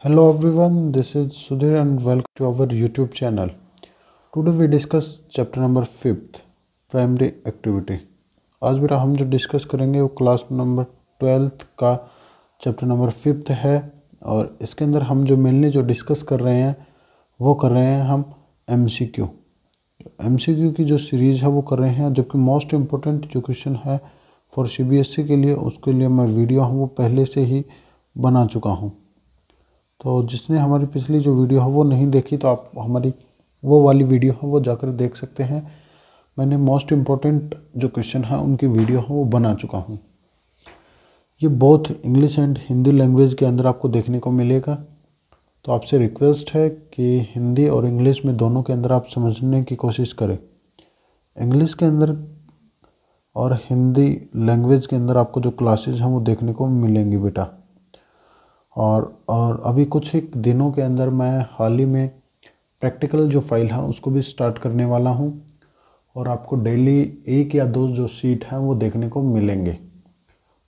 Hello everyone, this is Sudhir and welcome to our YouTube channel. Today we discuss chapter number 5th, primary activity. आज बेटा हम जो discuss करेंगे वो class number 12th का chapter number 5th है और इसके अंदर हम जो मेनली जो डिस्कस कर रहे हैं वो कर रहे हैं हम MCQ की जो सीरीज़ है वो कर रहे हैं, जबकि मोस्ट इम्पोर्टेंट जो क्वेश्चन है फॉर CBSE के लिए उसके लिए मैं वीडियो हूँ वो पहले से ही बना चुका हूँ। तो जिसने हमारी पिछली जो वीडियो है वो नहीं देखी तो आप हमारी वो वाली वीडियो है वो जाकर देख सकते हैं। मैंने मोस्ट इम्पोर्टेंट जो क्वेश्चन है उनकी वीडियो है वो बना चुका हूँ। ये both English and Hindi language के अंदर आपको देखने को मिलेगा। तो आपसे रिक्वेस्ट है कि हिंदी और इंग्लिश में दोनों के अंदर आप समझने की कोशिश करें। इंग्लिश के अंदर और हिंदी लैंग्वेज के अंदर आपको जो क्लासेज हैं वो देखने को मिलेंगी बेटा। और अभी कुछ एक दिनों के अंदर मैं हाल ही में प्रैक्टिकल जो फाइल है उसको भी स्टार्ट करने वाला हूँ और आपको डेली 1 या 2 जो सीट हैं वो देखने को मिलेंगे।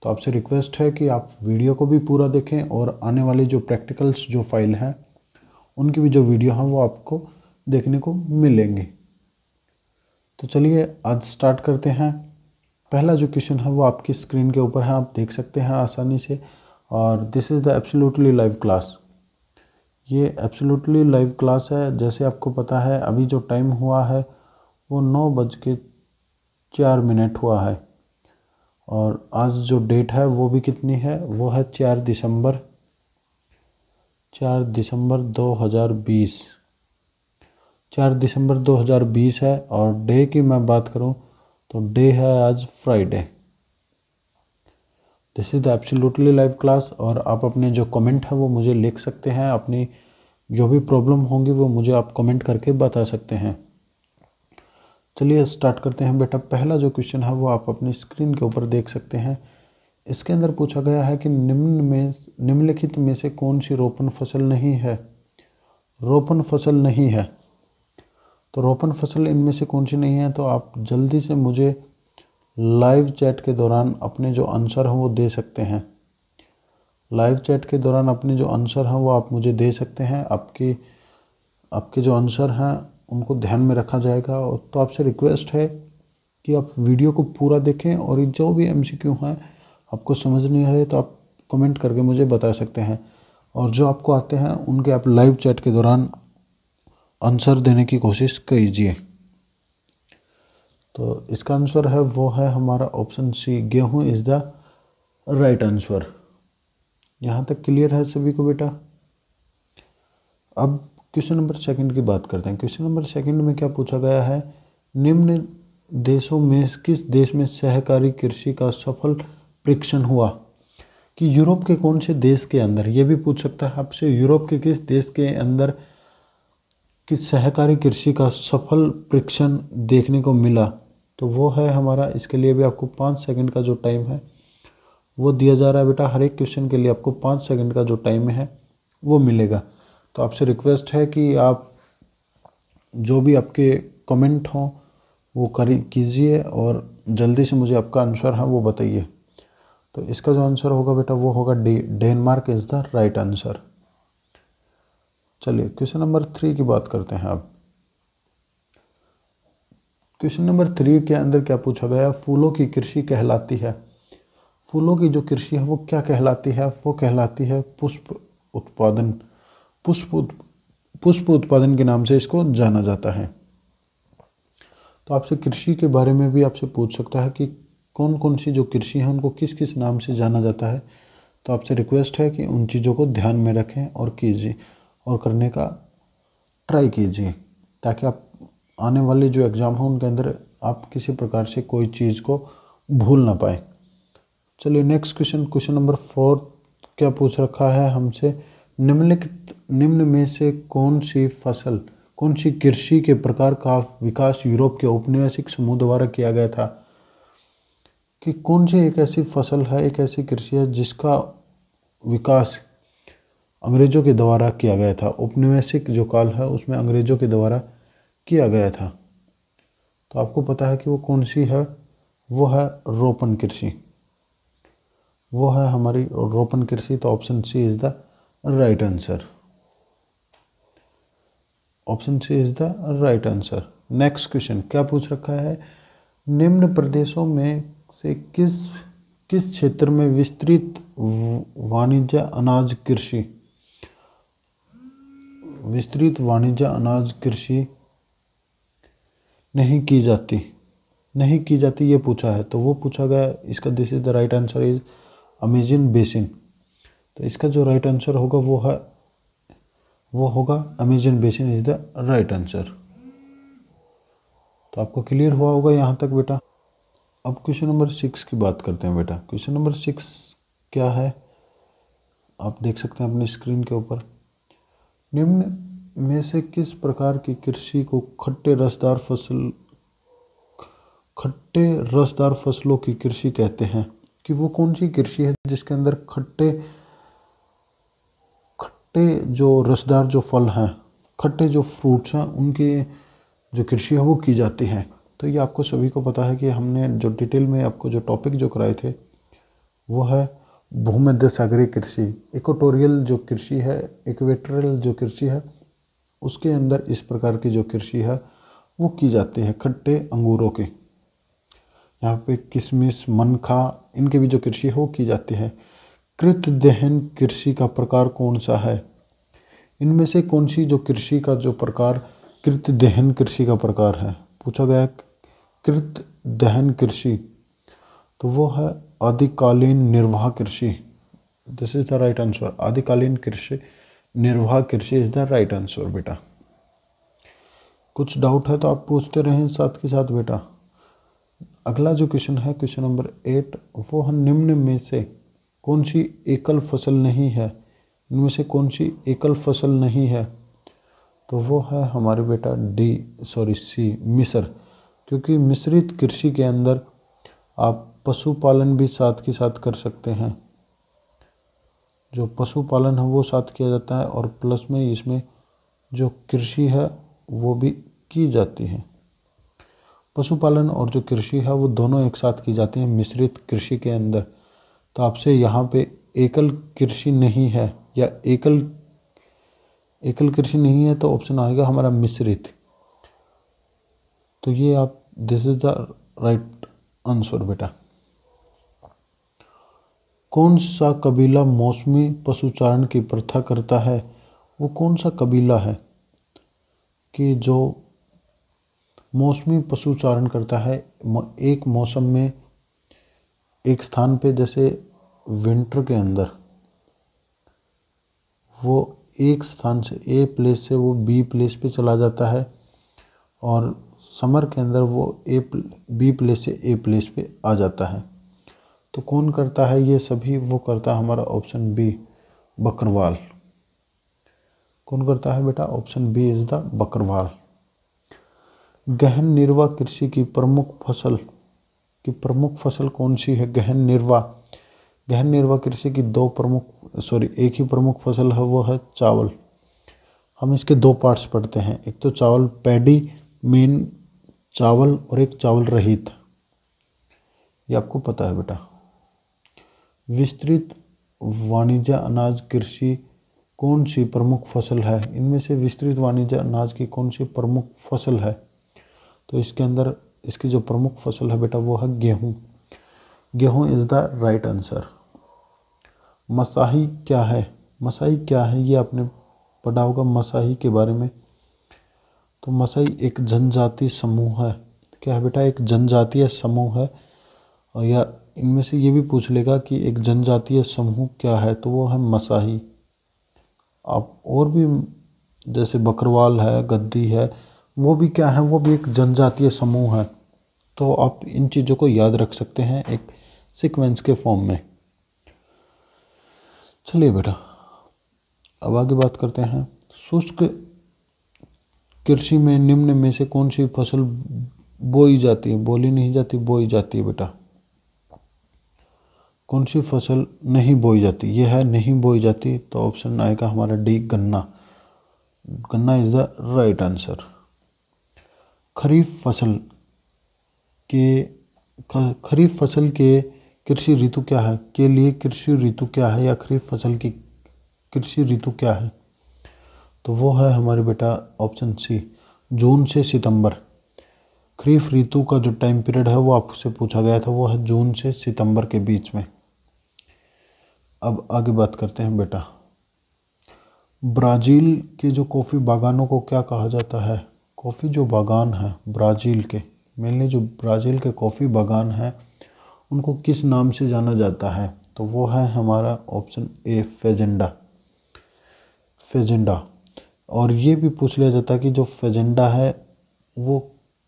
तो आपसे रिक्वेस्ट है कि आप वीडियो को भी पूरा देखें और आने वाली जो प्रैक्टिकल्स जो फाइल हैं उनकी भी जो वीडियो हैं वो आपको देखने को मिलेंगे। तो चलिए आज स्टार्ट करते हैं। पहला जो क्वेश्चन है वो आपकी स्क्रीन के ऊपर है, आप देख सकते हैं आसानी से। और this is the absolutely live class. ये एब्सोल्युटली लाइव क्लास है। जैसे आपको पता है अभी जो टाइम हुआ है वो 9:04 हुआ है और आज जो डेट है वो भी कितनी है, वो है 4 दिसंबर 2020। 4 दिसंबर 2020 है और डे की मैं बात करूं तो डे है आज Friday. This is the absolutely live class और आप अपने जो कमेंट है वो मुझे लिख सकते हैं। अपनी जो भी प्रॉब्लम होंगी वो मुझे आप कमेंट करके बता सकते हैं। चलिए स्टार्ट करते हैं बेटा। पहला जो क्वेश्चन है वो आप अपनी स्क्रीन के ऊपर देख सकते हैं। इसके अंदर पूछा गया है कि निम्नलिखित में से कौन सी रोपण फसल नहीं है। रोपण फसल नहीं है तो रोपण फसल इनमें से कौन सी नहीं है, तो आप जल्दी से मुझे लाइव चैट के दौरान अपने जो आंसर हैं वो दे सकते हैं। लाइव चैट के दौरान अपने जो आंसर हैं वो आप मुझे दे सकते हैं। आपके जो आंसर हैं उनको ध्यान में रखा जाएगा। और तो आपसे रिक्वेस्ट है कि आप वीडियो को पूरा देखें और जो भी MCQ हैं आपको समझ नहीं आ रहे तो आप कमेंट करके मुझे बता सकते हैं और जो आपको आते हैं उनके आप लाइव चैट के दौरान आंसर देने की कोशिश कीजिए। तो इसका आंसर है वो है हमारा ऑप्शन सी, गेहूँ इज़ द राइट आंसर। यहाँ तक क्लियर है सभी को बेटा। अब क्वेश्चन नंबर 2 की बात करते हैं। क्वेश्चन नंबर 2 में क्या पूछा गया है, निम्न देशों में किस देश में सहकारी कृषि का सफल परीक्षण हुआ। कि यूरोप के कौन से देश के अंदर, ये भी पूछ सकता है आपसे, यूरोप के किस देश के अंदर किस सहकारी कृषि का सफल परीक्षण देखने को मिला, तो वो है हमारा। इसके लिए भी आपको 5 सेकंड का जो टाइम है वो दिया जा रहा है बेटा। हर एक क्वेश्चन के लिए आपको 5 सेकंड का जो टाइम है वो मिलेगा। तो आपसे रिक्वेस्ट है कि आप जो भी आपके कमेंट हों वो कीजिए और जल्दी से मुझे आपका आंसर है वो बताइए। तो इसका जो आंसर होगा बेटा वो होगा Denmark is the right answer. चलिए क्वेश्चन नंबर 3 की बात करते हैं अब। क्वेश्चन नंबर 3 के अंदर क्या पूछा गया, फूलों की कृषि कहलाती है। फूलों की जो कृषि है वो क्या कहलाती है, वो कहलाती है पुष्प उत्पादन। पुष्प उत्पादन के नाम से इसको जाना जाता है। तो आपसे कृषि के बारे में भी आपसे पूछ सकता है कि कौन कौन सी जो कृषि है उनको किस किस नाम से जाना जाता है। तो आपसे रिक्वेस्ट है कि उन चीज़ों को ध्यान में रखें और कीजिए और करने का ट्राई कीजिए, ताकि आप आने वाले जो एग्ज़ाम हो उनके अंदर आप किसी प्रकार से कोई चीज़ को भूल ना पाए। चलिए नेक्स्ट क्वेश्चन नंबर 4 क्या पूछ रखा है हमसे, निम्न में से कौन सी कृषि के प्रकार का विकास यूरोप के औपनिवेशिक समूह द्वारा किया गया था। कि कौन सी एक ऐसी फसल है, एक ऐसी कृषि है जिसका विकास अंग्रेज़ों के द्वारा किया गया था। औपनिवेशिक जो काल है उसमें अंग्रेज़ों के द्वारा किया गया था। तो आपको पता है कि वो कौन सी है, वो है रोपण कृषि। वो है हमारी रोपण कृषि। तो option C is the right answer. Option C is the right answer. Next question क्या पूछ रखा है, निम्न प्रदेशों में से किस किस क्षेत्र में विस्तृत वाणिज्य अनाज कृषि नहीं की जाती ये पूछा है। तो वो पूछा गया, इसका this is the right answer is Amazon basin. तो इसका जो राइट आंसर होगा वो होगा Amazon basin is the right answer. तो आपको क्लियर हुआ होगा यहाँ तक बेटा। अब क्वेश्चन नंबर 6 की बात करते हैं बेटा। क्वेश्चन नंबर 6 क्या है, आप देख सकते हैं अपनी स्क्रीन के ऊपर। निम्न में से किस प्रकार की कृषि को खट्टे रसदार फसलों की कृषि कहते हैं, कि वो कौन सी कृषि है जिसके अंदर खट्टे जो रसदार जो फल हैं, खट्टे जो फ्रूट्स हैं, उनकी जो कृषि है वो की जाती है। तो ये आपको सभी को पता है कि हमने जो डिटेल में आपको जो टॉपिक जो कराए थे वो है भूमध्य सागरीय कृषि। इक्वेटोरियल जो कृषि है, इक्वेटोरियल जो कृषि है, उसके अंदर इस प्रकार की जो कृषि है वो की जाती है खट्टे अंगूरों की। यहाँ पे किशमिश, मनखा, इनकी भी जो कृषि है वो की जाती है। कृतदहन कृषि का प्रकार कौन सा है, इनमें से कौन सी जो कृषि का जो प्रकार कृतदहन कृषि का प्रकार है, पूछा गया है कृतदहन कृषि, तो वो है आदिकालीन निर्वाह कृषि। This is the right answer. आदिकालीन कृषि निर्वाह कृषि इज द राइट आंसर बेटा। कुछ डाउट है तो आप पूछते रहें साथ के साथ बेटा। अगला जो क्वेश्चन है, क्वेश्चन नंबर 8, वो है निम्न में से कौन सी एकल फसल नहीं है, इनमें से कौन सी एकल फसल नहीं है, तो वो है हमारे बेटा सी मिश्र। क्योंकि मिश्रित कृषि के अंदर आप पशुपालन भी साथ के साथ कर सकते हैं। जो पशुपालन है वो साथ किया जाता है और प्लस में इसमें जो कृषि है वो भी की जाती है। पशुपालन और जो कृषि है वो दोनों एक साथ की जाती है मिश्रित कृषि के अंदर। तो आपसे यहाँ पे एकल कृषि नहीं है या एकल कृषि नहीं है, तो ऑप्शन आएगा हमारा मिश्रित। तो ये आप this is the right answer बेटा। कौन सा कबीला मौसमी पशुचारण की प्रथा करता है, वो कौन सा कबीला है कि जो मौसमी पशुचारण करता है। एक मौसम में एक स्थान पे, जैसे विंटर के अंदर वो एक स्थान से ए प्लेस से वो बी प्लेस पे चला जाता है और समर के अंदर वो बी प्लेस से ए प्लेस पे आ जाता है। तो कौन करता है ये सभी, वो करता है हमारा ऑप्शन बी बकरवाल। कौन करता है बेटा, option B is the Bakarwal. गहन निर्वाह कृषि की प्रमुख फसल कौन सी है। गहन निर्वाह कृषि की एक ही प्रमुख फसल है, वो है चावल। हम इसके दो पार्ट्स पढ़ते हैं, एक तो चावल पैडी मेन चावल और एक चावल रहित, ये आपको पता है बेटा। विस्तृत वाणिज्य अनाज कृषि कौन सी प्रमुख फसल है, इनमें से विस्तृत वाणिज्य अनाज की कौन सी प्रमुख फसल है, तो इसके अंदर इसकी जो प्रमुख फसल है बेटा वो है गेहूँ। गेहूँ इज द राइट आंसर। मसाही क्या है, ये आपने पढ़ा होगा मसाही के बारे में। तो मसाही एक जनजातीय समूह है। क्या है बेटा, एक जनजातीय समूह है। और या इनमें से ये भी पूछ लेगा कि एक जनजातीय समूह क्या है, तो वो है मसाही। आप और भी जैसे बकरवाल है, गद्दी है, वो भी क्या है, वो भी एक जनजातीय समूह है। तो आप इन चीज़ों को याद रख सकते हैं एक सीक्वेंस के फॉर्म में। चलिए बेटा अब आगे बात करते हैं। शुष्क कृषि में निम्न में से कौन सी फसल बोई जाती है, बोली नहीं जाती, बोई जाती है बेटा। कौन सी फसल नहीं बोई जाती, ये है नहीं बोई जाती, तो ऑप्शन आएगा हमारा डी गन्ना। गन्ना इज द राइट आंसर। खरीफ फसल के कृषि ऋतु क्या है, के लिए कृषि ऋतु क्या है, या खरीफ फसल की कृषि ऋतु क्या है? तो वो है हमारे बेटा ऑप्शन सी, जून से सितंबर। खरीफ ऋतु का जो टाइम पीरियड है वो आपसे पूछा गया था, वो है जून से सितंबर के बीच में। अब आगे बात करते हैं बेटा, ब्राज़ील के जो कॉफ़ी बागानों को क्या कहा जाता है? कॉफ़ी जो बागान है ब्राज़ील के, मेनली जो ब्राज़ील के कॉफ़ी बागान हैं उनको किस नाम से जाना जाता है? तो वो है हमारा ऑप्शन ए, फेजेंडा। फेजेंडा। और ये भी पूछ लिया जाता है कि जो फेजेंडा है वो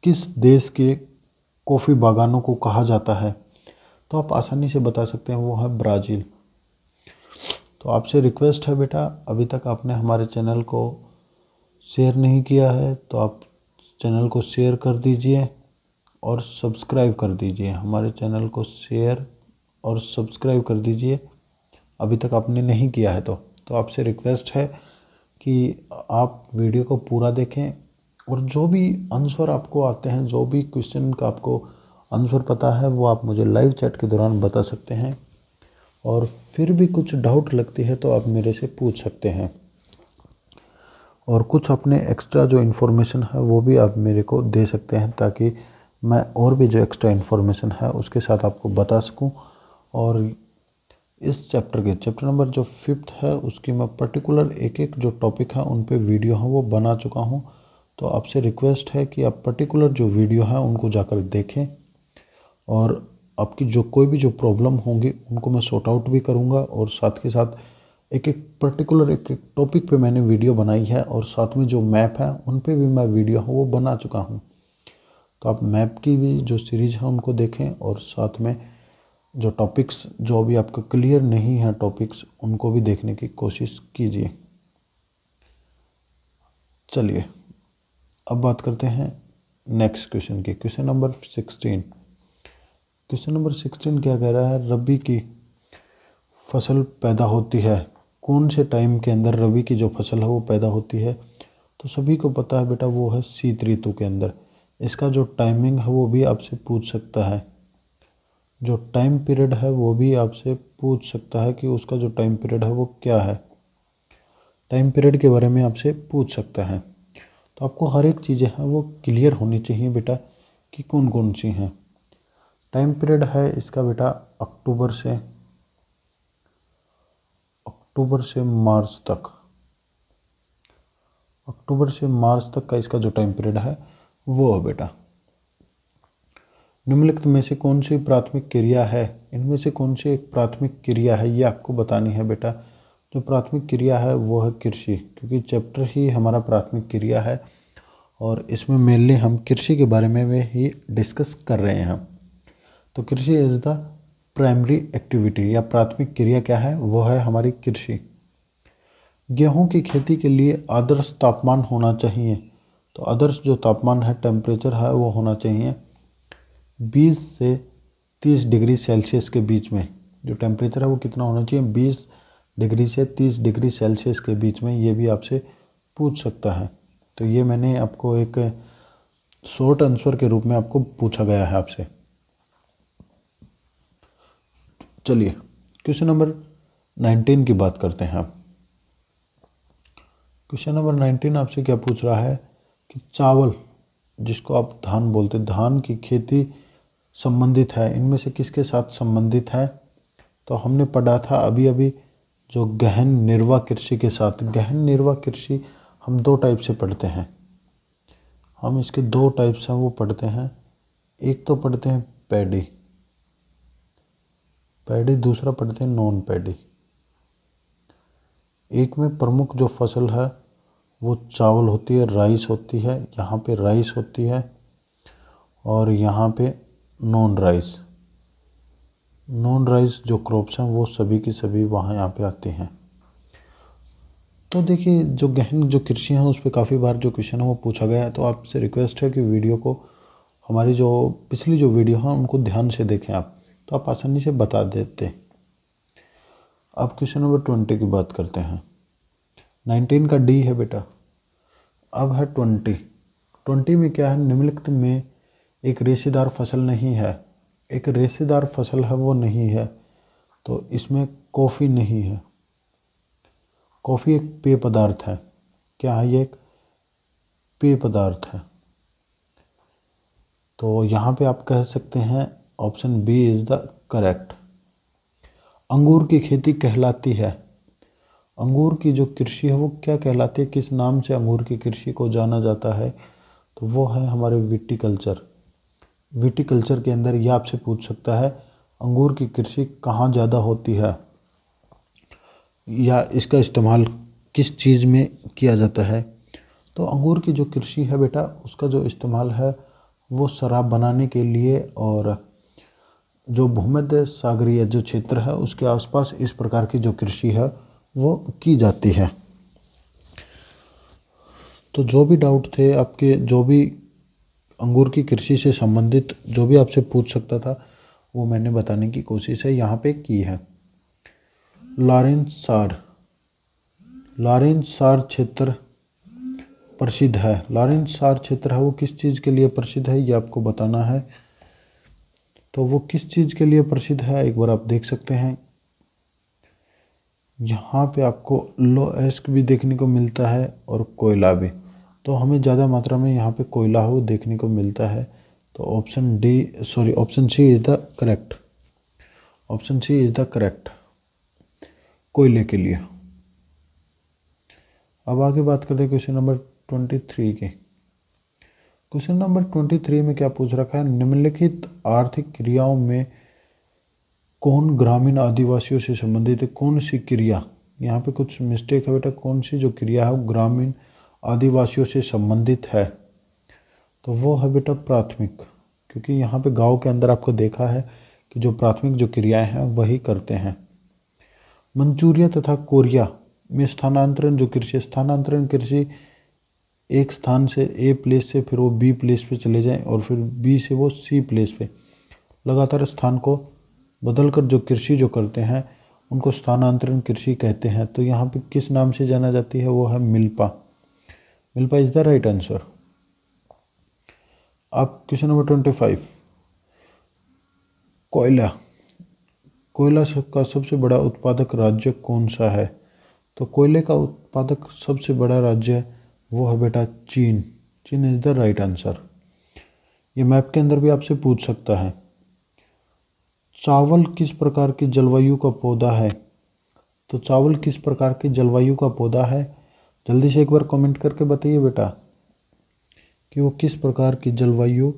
किस देश के कॉफ़ी बागानों को कहा जाता है? तो आप आसानी से बता सकते हैं, वो है ब्राज़ील। तो आपसे रिक्वेस्ट है बेटा, अभी तक आपने हमारे चैनल को शेयर नहीं किया है तो आप चैनल को शेयर कर दीजिए और सब्सक्राइब कर दीजिए। हमारे चैनल को शेयर और सब्सक्राइब कर दीजिए, अभी तक आपने नहीं किया है तो आपसे रिक्वेस्ट है कि आप वीडियो को पूरा देखें और जो भी आंसर आपको आते हैं, जो भी क्वेश्चन का आपको आंसर पता है वो आप मुझे लाइव चैट के दौरान बता सकते हैं। और फिर भी कुछ डाउट लगती है तो आप मेरे से पूछ सकते हैं, और कुछ अपने एक्स्ट्रा जो इन्फॉर्मेशन है वो भी आप मेरे को दे सकते हैं, ताकि मैं और भी जो एक्स्ट्रा इन्फॉर्मेशन है उसके साथ आपको बता सकूं। और इस चैप्टर नंबर जो 5th है उसकी मैं पर्टिकुलर एक एक जो टॉपिक है उन पे वीडियो है वो बना चुका हूं। तो आपसे रिक्वेस्ट है कि आप पर्टिकुलर जो वीडियो है उनको जाकर देखें, और आपकी जो कोई भी जो प्रॉब्लम होंगी उनको मैं सॉर्ट आउट भी करूंगा। और साथ के साथ एक एक पर्टिकुलर एक टॉपिक पे मैंने वीडियो बनाई है, और साथ में जो मैप है उन पे भी मैं वीडियो है वो बना चुका हूं। तो आप मैप की भी जो सीरीज़ है उनको देखें, और साथ में जो टॉपिक्स जो अभी आपको क्लियर नहीं है टॉपिक्स उनको भी देखने की कोशिश कीजिए। चलिए अब बात करते हैं नेक्स्ट क्वेश्चन की, क्वेश्चन नंबर 16। क्वेश्चन नंबर 16 क्या कह रहा है? रबी की फसल पैदा होती है कौन से टाइम के अंदर? रबी की जो फसल है वो पैदा होती है, तो सभी को पता है बेटा वो है शीत ऋतु के अंदर। इसका जो टाइमिंग है वो भी आपसे पूछ सकता है, जो टाइम पीरियड है वो भी आपसे पूछ सकता है कि उसका जो टाइम पीरियड है वो क्या है। टाइम पीरियड के बारे में आपसे पूछ सकता है। तो आपको हर एक चीज़ें हैं वो क्लियर होनी चाहिए बेटा कि कौन कौन सी हैं। टाइम पीरियड है इसका बेटा अक्टूबर से मार्च तक। अक्टूबर से मार्च तक का इसका जो टाइम पीरियड है वो है बेटा। निम्नलिखित में से कौन सी प्राथमिक क्रिया है? इनमें से कौन सी एक प्राथमिक क्रिया है ये आपको बतानी है बेटा। जो प्राथमिक क्रिया है वो है कृषि, क्योंकि चैप्टर ही हमारा प्राथमिक क्रिया है और इसमें मेनली हम कृषि के बारे में ही डिस्कस कर रहे हैं। तो कृषि इज द प्राइमरी एक्टिविटी, या प्राथमिक क्रिया क्या है? वो है हमारी कृषि। गेहूं की खेती के लिए आदर्श तापमान होना चाहिए, तो आदर्श जो तापमान है टेम्परेचर है वो होना चाहिए 20 से 30 डिग्री सेल्सियस के बीच में। जो टेम्परेचर है वो कितना होना चाहिए? 20 डिग्री से 30 डिग्री सेल्सियस के बीच में। ये भी आपसे पूछ सकता है। तो ये मैंने आपको एक शॉर्ट आंसर के रूप में आपको पूछा गया है आपसे। चलिए क्वेश्चन नंबर 19 की बात करते हैं आप। क्वेश्चन नंबर 19 आपसे क्या पूछ रहा है कि चावल, जिसको आप धान बोलते हैं, धान की खेती संबंधित है, इनमें से किसके साथ संबंधित है? तो हमने पढ़ा था अभी अभी जो गहन निर्वाह कृषि के साथ। गहन निर्वाह कृषि हम दो टाइप से पढ़ते हैं, हम इसके दो टाइप्स हैं वो पढ़ते हैं। एक तो पढ़ते हैं पैडी, दूसरा पढ़ते हैं नॉन पैडी। एक में प्रमुख जो फसल है वो चावल होती है, राइस होती है, यहाँ पे राइस होती है, और यहाँ पे नॉन राइस जो क्रॉप्स हैं वो सभी की सभी वहाँ यहाँ पे आती हैं। तो देखिए जो गहन जो कृषि है उस पर काफ़ी बार जो क्वेश्चन है वो पूछा गया है। तो आपसे रिक्वेस्ट है कि वीडियो को, हमारी जो पिछली जो वीडियो है उनको ध्यान से देखें आप, तो आप आसानी से बता देते। अब क्वेश्चन नंबर 20 की बात करते हैं। 19 का डी है बेटा, अब है 20 में क्या है? निम्नलिखित में एक रेशेदार फसल नहीं है। एक रेशेदार फसल है वो नहीं है, तो इसमें कॉफ़ी नहीं है। कॉफ़ी एक पेय पदार्थ है। क्या है? ये एक पेय पदार्थ है। तो यहाँ पे आप कह सकते हैं option B is the correct. अंगूर की खेती कहलाती है, अंगूर की जो कृषि है वो क्या कहलाती है, किस नाम से अंगूर की कृषि को जाना जाता है? तो वो है हमारे विटीकल्चर। विटीकल्चर के अंदर यह आपसे पूछ सकता है अंगूर की कृषि कहाँ ज़्यादा होती है या इसका इस्तेमाल किस चीज़ में किया जाता है। तो अंगूर की जो कृषि है बेटा, उसका जो इस्तेमाल है वो शराब बनाने के लिए और जो भूमध्य सागरीय जो क्षेत्र है उसके आसपास इस प्रकार की जो कृषि है वो की जाती है। तो जो भी डाउट थे आपके, जो भी अंगूर की कृषि से संबंधित जो भी आपसे पूछ सकता था वो मैंने बताने की कोशिश है यहाँ पे की है। लॉरेंस सार क्षेत्र प्रसिद्ध है। लॉरेंस सार क्षेत्र है वो किस चीज़ के लिए प्रसिद्ध है ये आपको बताना है। तो वो किस चीज़ के लिए प्रसिद्ध है एक बार आप देख सकते हैं। यहाँ पे आपको लोएस्क भी देखने को मिलता है और कोयला भी। तो हमें ज़्यादा मात्रा में यहाँ पे कोयला हो देखने को मिलता है। तो option C is the correct. Option C is the correct कोयले के लिए। अब आगे बात करते हैं क्वेश्चन नंबर 23 के। क्वेश्चन नंबर 23 में क्या पूछ रखा है, निम्नलिखित आर्थिक क्रियाओं में कौन ग्रामीण आदिवासियों से संबंधित है? कौन सी क्रिया, यहाँ पे कुछ मिस्टेक है बेटा, कौन सी जो क्रिया है वो ग्रामीण आदिवासियों से संबंधित है? तो वो है बेटा प्राथमिक, क्योंकि यहाँ पे गांव के अंदर आपको देखा है कि जो प्राथमिक जो क्रियाएं हैं वही करते हैं। मंचूरिया तथा कोरिया में स्थानांतरण जो कृषि, स्थानांतरण कृषि एक स्थान से ए प्लेस से फिर वो बी प्लेस पे चले जाएं और फिर बी से वो सी प्लेस पे लगातार स्थान को बदलकर जो कृषि जो करते हैं उनको स्थानांतरण कृषि कहते हैं। तो यहाँ पे किस नाम से जाना जाती है? वो है milpa. Milpa is the right answer. अब क्वेश्चन नंबर 25, कोयला का सबसे बड़ा उत्पादक राज्य कौन सा है? तो कोयले का उत्पादक सबसे बड़ा राज्य वो है बेटा चीन। चीन इज द राइट आंसर। ये मैप के अंदर भी आपसे पूछ सकता है। चावल किस प्रकार की जलवायु का पौधा है? तो चावल किस प्रकार की जलवायु का पौधा है? जल्दी से एक बार कमेंट करके बताइए बेटा कि वो किस प्रकार की जलवायु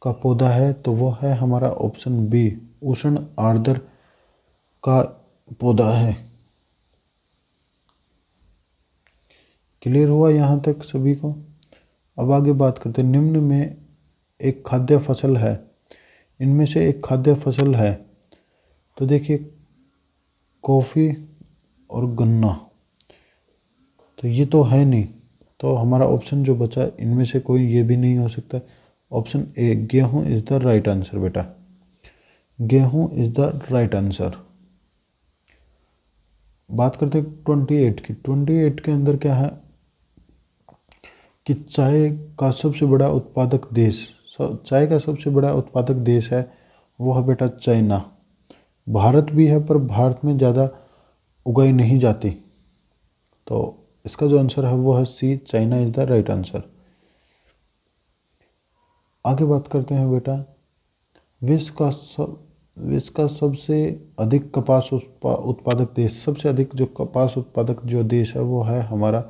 का पौधा है। तो वो है हमारा ऑप्शन बी, उष्ण आर्द्र का पौधा है। क्लियर हुआ यहाँ तक सभी को? अब आगे बात करते हैं। निम्न में एक खाद्य फसल है, इनमें से एक खाद्य फसल है। तो देखिए कॉफ़ी और गन्ना, तो ये तो है नहीं। तो हमारा ऑप्शन जो बचा इनमें से कोई ये भी नहीं हो सकता। ऑप्शन ए गेहूँ इज़ द राइट आंसर बेटा। गेहूँ इज़ द राइट आंसर। बात करते हैं 28 की। 28 के अंदर क्या है कि चाय का सबसे बड़ा उत्पादक देश, चाय का सबसे बड़ा उत्पादक देश है वो है बेटा चाइना। भारत भी है पर भारत में ज़्यादा उगाई नहीं जाती। तो इसका जो आंसर है वो है C, China is the right answer. आगे बात करते हैं बेटा, विश्व का सबसे अधिक कपास उत्पादक देश, सबसे अधिक जो कपास उत्पादक जो देश है वो है हमारा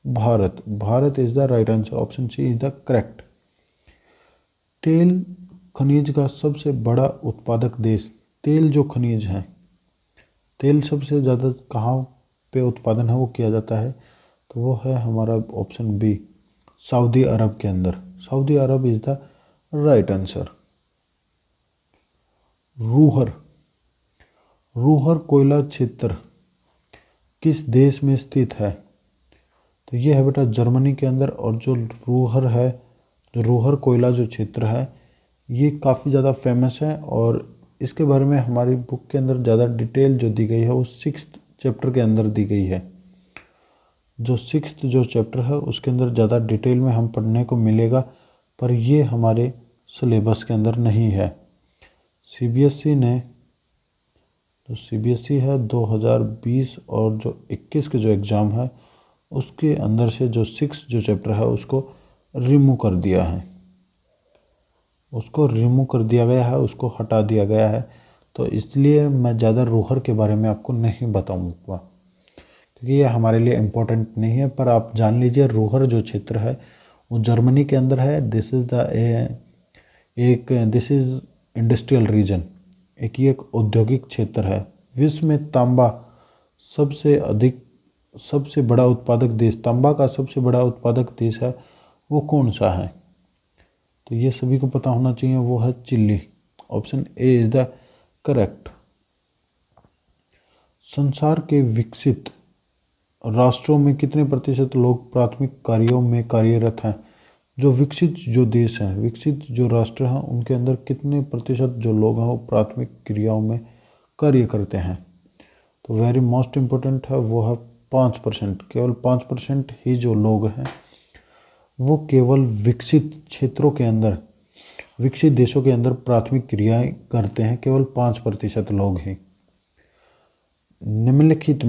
Bharat. Bharat is the right answer. Option C is the correct. तेल खनिज का सबसे बड़ा उत्पादक देश, तेल जो खनिज है, तेल सबसे ज़्यादा कहाँ पे उत्पादन है वो किया जाता है? तो वो है हमारा ऑप्शन बी, सऊदी अरब के अंदर। Saudi Arab is the right answer. Ruhr कोयला क्षेत्र किस देश में स्थित है? तो ये है बेटा जर्मनी के अंदर। और जो रूहर है, जो रूहर कोयला जो क्षेत्र है ये काफ़ी ज़्यादा फेमस है और इसके बारे में हमारी बुक के अंदर ज़्यादा डिटेल जो दी गई है वो 6th चैप्टर के अंदर दी गई है। जो 6th जो चैप्टर है उसके अंदर ज़्यादा डिटेल में हम पढ़ने को मिलेगा, पर ये हमारे सिलेबस के अंदर नहीं है। सीबीएसई ने जो सीबीएसई है 2020 और जो 21 के जो एग्ज़ाम है उसके अंदर से जो 6 जो चैप्टर है उसको रिमूव कर दिया है, उसको रिमूव कर दिया गया है, उसको हटा दिया गया है। तो इसलिए मैं ज़्यादा रूहर के बारे में आपको नहीं बताऊंगा क्योंकि ये हमारे लिए इम्पोर्टेंट नहीं है। पर आप जान लीजिए रूहर जो क्षेत्र है वो जर्मनी के अंदर है। दिस इज़ इंडस्ट्रियल रीजन, ये एक औद्योगिक क्षेत्र है। विश्व में तांबा सबसे बड़ा उत्पादक देश, तांबा का सबसे बड़ा उत्पादक देश है वो कौन सा है? तो ये सभी को पता होना चाहिए, वो है Chile. Option A is the correct. संसार के विकसित राष्ट्रों में कितने प्रतिशत लोग प्राथमिक कार्यों में कार्यरत हैं? जो विकसित जो देश हैं, विकसित जो राष्ट्र हैं, उनके अंदर कितने प्रतिशत जो लोग हैं वो प्राथमिक क्रियाओं में कार्य करते हैं? तो वेरी मोस्ट इम्पोर्टेंट है, वो है 5%। केवल 5% ही जो लोग हैं वो केवल विकसित क्षेत्रों के अंदर, विकसित देशों के अंदर प्राथमिक क्रियाएं करते हैं, केवल 5% लोग ही। निम्नलिखित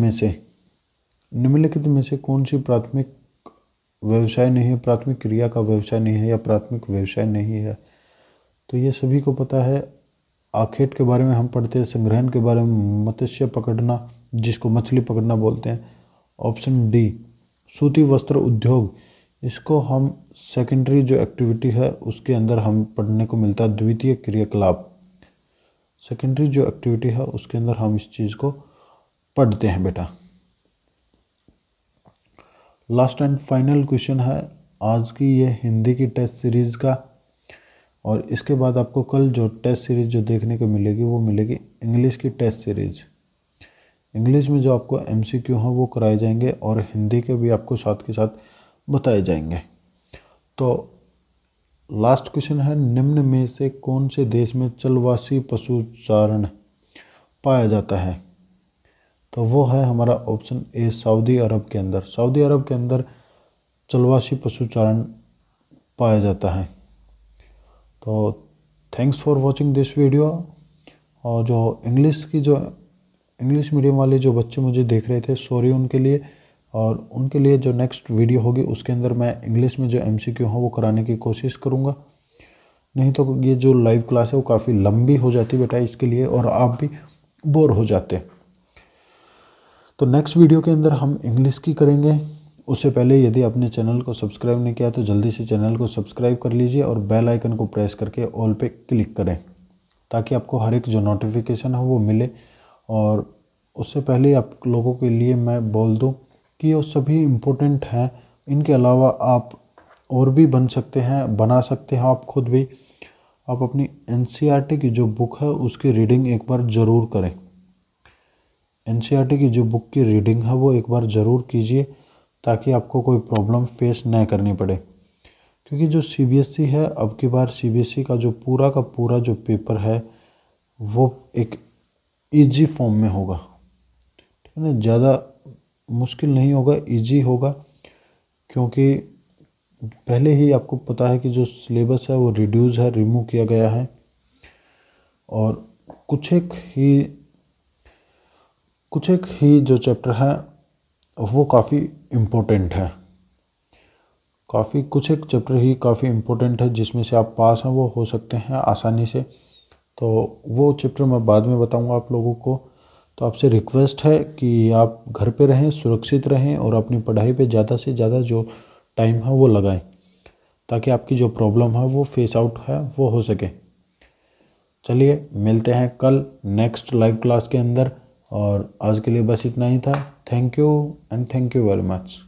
में से कौन सी प्राथमिक व्यवसाय नहीं है, प्राथमिक क्रिया का व्यवसाय नहीं है या प्राथमिक व्यवसाय नहीं है? तो ये सभी को पता है। आखेट के बारे में हम पढ़ते हैं, संग्रहण के बारे में, मत्स्य पकड़ना जिसको मछली पकड़ना बोलते हैं। ऑप्शन डी सूती वस्त्र उद्योग, इसको हम सेकेंडरी जो एक्टिविटी है उसके अंदर हम पढ़ने को मिलता है, द्वितीय क्रियाकलाप। सेकेंडरी जो एक्टिविटी है उसके अंदर हम इस चीज़ को पढ़ते हैं बेटा। लास्ट एंड फाइनल क्वेश्चन है आज की ये हिंदी की टेस्ट सीरीज़ का, और इसके बाद आपको कल जो टेस्ट सीरीज़ जो देखने को मिलेगी वो मिलेगी इंग्लिश की टेस्ट सीरीज़। इंग्लिश में जो आपको एमसीक्यू हैं वो कराए जाएंगे और हिंदी के भी आपको साथ के साथ बताए जाएंगे। तो लास्ट क्वेश्चन है, निम्न में से कौन से देश में चलवासी पशुचारण पाया जाता है? तो वो है हमारा ऑप्शन ए सऊदी अरब के अंदर। सऊदी अरब के अंदर चलवासी पशुचारण पाया जाता है। तो thanks for watching this video. और जो इंग्लिश मीडियम वाले जो बच्चे मुझे देख रहे थे, सॉरी उनके लिए, और उनके लिए जो नेक्स्ट वीडियो होगी उसके अंदर मैं इंग्लिश में जो एमसीक्यू हो वो कराने की कोशिश करूँगा। नहीं तो ये जो लाइव क्लास है वो काफ़ी लंबी हो जाती बेटा इसके लिए, और आप भी बोर हो जाते। तो नेक्स्ट वीडियो के अंदर हम इंग्लिश की करेंगे। उससे पहले यदि आपने चैनल को सब्सक्राइब नहीं किया तो जल्दी से चैनल को सब्सक्राइब कर लीजिए और बेल आइकन को प्रेस करके ऑल पे क्लिक करें ताकि आपको हर एक जो नोटिफिकेशन है वो मिले। और उससे पहले आप लोगों के लिए मैं बोल दूं कि ये सभी इम्पोर्टेंट हैं, इनके अलावा आप और भी बना सकते हैं आप खुद भी। आप अपनी एनसीईआरटी की जो बुक है उसकी रीडिंग एक बार ज़रूर करें। एनसीईआरटी की जो बुक की रीडिंग है वो एक बार ज़रूर कीजिए ताकि आपको कोई प्रॉब्लम फेस न करनी पड़े। क्योंकि जो सीबीएसई है, अब की बार सीबीएसई का जो पूरा का पूरा जो पेपर है वो एक इजी फॉर्म में होगा, ठीक है ना, ज़्यादा मुश्किल नहीं होगा, इजी होगा। क्योंकि पहले ही आपको पता है कि जो सिलेबस है वो रिड्यूस है, रिमूव किया गया है, और कुछ एक ही जो चैप्टर है वो काफ़ी इम्पोर्टेंट है। कुछ एक चैप्टर ही काफ़ी इम्पोर्टेंट है जिसमें से आप पास हैं वो हो सकते हैं आसानी से। तो वो चैप्टर मैं बाद में बताऊंगा आप लोगों को। तो आपसे रिक्वेस्ट है कि आप घर पे रहें, सुरक्षित रहें और अपनी पढ़ाई पे ज़्यादा से ज़्यादा जो टाइम है वो लगाएं ताकि आपकी जो प्रॉब्लम है वो फेस आउट है वो हो सके। चलिए मिलते हैं कल नेक्स्ट लाइव क्लास के अंदर, और आज के लिए बस इतना ही था। Thank you and thank you very much.